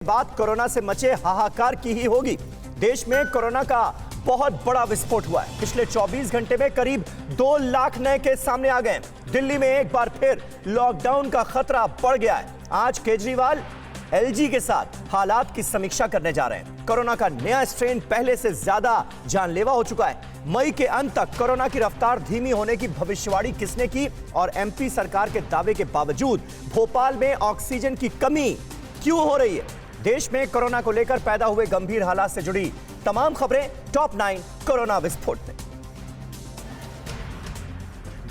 बात कोरोना से मचे हाहाकार की ही होगी। देश में कोरोना का बहुत बड़ा विस्फोट हुआ है। पिछले 24 घंटे में करीब 2 लाख नए केस सामने आ गए। दिल्ली में एक बार फिर लॉकडाउन का खतरा बढ़ गया है। आज केजरीवाल एलजी के साथ हालात की समीक्षा करने जा रहे हैं। कोरोना का नया स्ट्रेन पहले से ज्यादा जानलेवा हो चुका है। मई के अंत तक कोरोना की रफ्तार धीमी होने की भविष्यवाणी किसने की और एमपी सरकार के दावे के बावजूद भोपाल में ऑक्सीजन की कमी क्यों हो रही है? देश में कोरोना को लेकर पैदा हुए गंभीर हालात से जुड़ी तमाम खबरें टॉप 9 कोरोना विस्फोट में।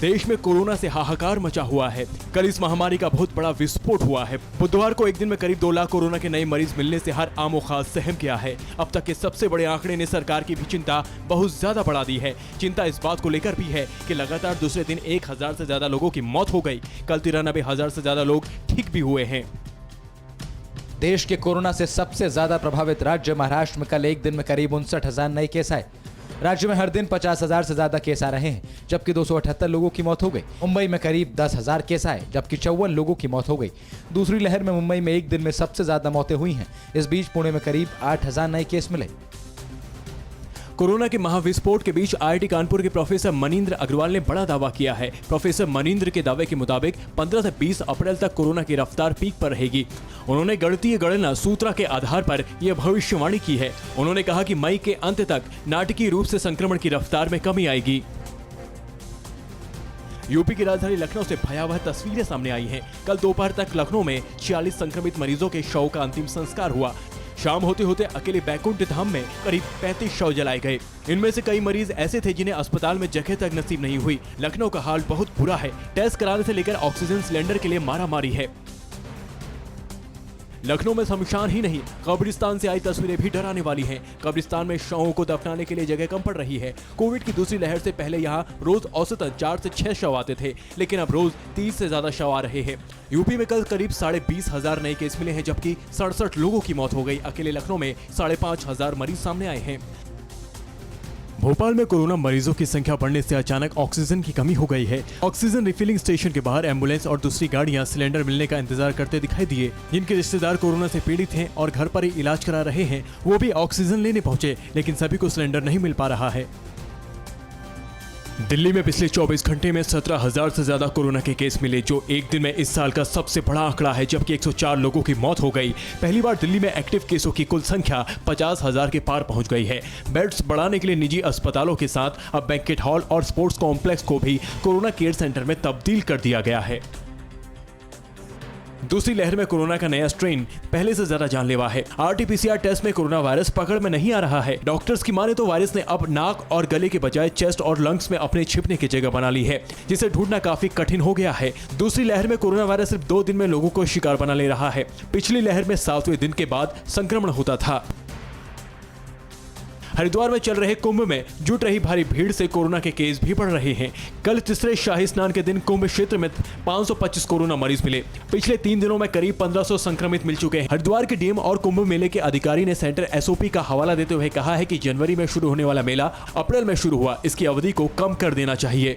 देश में कोरोना से हाहाकार मचा हुआ है। कल इस महामारी का बहुत बड़ा विस्फोट हुआ है। बुधवार को एक दिन में करीब 2 लाख कोरोना के नए मरीज मिलने से हर आम और खास सहम गया है। अब तक के सबसे बड़े आंकड़े ने सरकार की भी चिंता बहुत ज्यादा बढ़ा दी है। चिंता इस बात को लेकर भी है कि लगातार दूसरे दिन 1000 से ज्यादा लोगों की मौत हो गई। कल 93,000 से ज्यादा लोग ठीक भी हुए हैं। देश के कोरोना से सबसे ज्यादा प्रभावित राज्य महाराष्ट्र में कल एक दिन में करीब 59,000 नए केस आए। राज्य में हर दिन 50,000 से ज्यादा केस आ रहे हैं, जबकि 278 लोगों की मौत हो गई। मुंबई में करीब 10,000 केस आए, जबकि 54 लोगों की मौत हो गई। दूसरी लहर में मुंबई में एक दिन में सबसे ज्यादा मौतें हुई हैं। इस बीच पुणे में करीब 8,000 नए केस मिले। कोरोना के महाविस्फोट के बीच आईआईटी कानपुर के प्रोफेसर मनींद्र अग्रवाल ने बड़ा दावा किया है। प्रोफेसर मनींद्र के दावे के मुताबिक 15 से 20 अप्रैल तक कोरोना की रफ्तार पीक पर रहेगी। उन्होंने गणितीय गणना सूत्र के आधार पर यह भविष्यवाणी की है। उन्होंने कहा कि मई के अंत तक नाटकीय रूप से संक्रमण की रफ्तार में कमी आएगी। यूपी की राजधानी लखनऊ से भयावह तस्वीरें सामने आई हैं। कल दोपहर तक लखनऊ में 46 संक्रमित मरीजों के शव का अंतिम संस्कार हुआ। शाम होते होते अकेले बैकुंठ धाम में करीब 35 शव जलाए गए। इनमें से कई मरीज ऐसे थे जिन्हें अस्पताल में जगह तक नसीब नहीं हुई। लखनऊ का हाल बहुत बुरा है। टेस्ट कराने से लेकर ऑक्सीजन सिलेंडर के लिए मारामारी है। लखनऊ में शमशान ही नहीं, कब्रिस्तान से आई तस्वीरें भी डराने वाली हैं। कब्रिस्तान में शवों को दफनाने के लिए जगह कम पड़ रही है। कोविड की दूसरी लहर से पहले यहाँ रोज औसतन 4 से 6 शव आते थे, लेकिन अब रोज 30 से ज्यादा शव आ रहे हैं। यूपी में कल करीब 20,500 नए केस मिले हैं, जबकि 67 लोगों की मौत हो गई। अकेले लखनऊ में 5,500 मरीज सामने आए हैं। भोपाल में कोरोना मरीजों की संख्या बढ़ने से अचानक ऑक्सीजन की कमी हो गई है। ऑक्सीजन रिफिलिंग स्टेशन के बाहर एम्बुलेंस और दूसरी गाड़ियां सिलेंडर मिलने का इंतजार करते दिखाई दिए। जिनके रिश्तेदार कोरोना से पीड़ित हैं और घर पर ही इलाज करा रहे हैं, वो भी ऑक्सीजन लेने पहुंचे, लेकिन सभी को सिलेंडर नहीं मिल पा रहा है। दिल्ली में पिछले 24 घंटे में 17,000 से ज्यादा कोरोना के केस मिले, जो एक दिन में इस साल का सबसे बड़ा आंकड़ा है, जबकि 104 लोगों की मौत हो गई। पहली बार दिल्ली में एक्टिव केसों की कुल संख्या 50,000 के पार पहुंच गई है। बेड्स बढ़ाने के लिए निजी अस्पतालों के साथ अब बैंक्वेट हॉल और स्पोर्ट्स कॉम्प्लेक्स को भी कोरोना केयर सेंटर में तब्दील कर दिया गया है। दूसरी लहर में कोरोना का नया स्ट्रेन पहले से ज्यादा जानलेवा है। आरटीपीसीआर टेस्ट में कोरोना वायरस पकड़ में नहीं आ रहा है। डॉक्टर्स की माने तो वायरस ने अब नाक और गले के बजाय चेस्ट और लंग्स में अपने छिपने की जगह बना ली है, जिसे ढूंढना काफी कठिन हो गया है। दूसरी लहर में कोरोना वायरस सिर्फ 2 दिन में लोगों को शिकार बना ले रहा है। पिछली लहर में 7वें दिन के बाद संक्रमण होता था। हरिद्वार में चल रहे कुंभ में जुट रही भारी भीड़ से कोरोना के केस भी बढ़ रहे हैं। कल तीसरे शाही स्नान के दिन कुंभ क्षेत्र में 525 कोरोना मरीज मिले। पिछले 3 दिनों में करीब 1500 संक्रमित मिल चुके हैं। हरिद्वार के डीएम और कुंभ मेले के अधिकारी ने सेंटर एसओपी का हवाला देते हुए कहा है कि जनवरी में शुरू होने वाला मेला अप्रैल में शुरू हुआ, इसकी अवधि को कम कर देना चाहिए।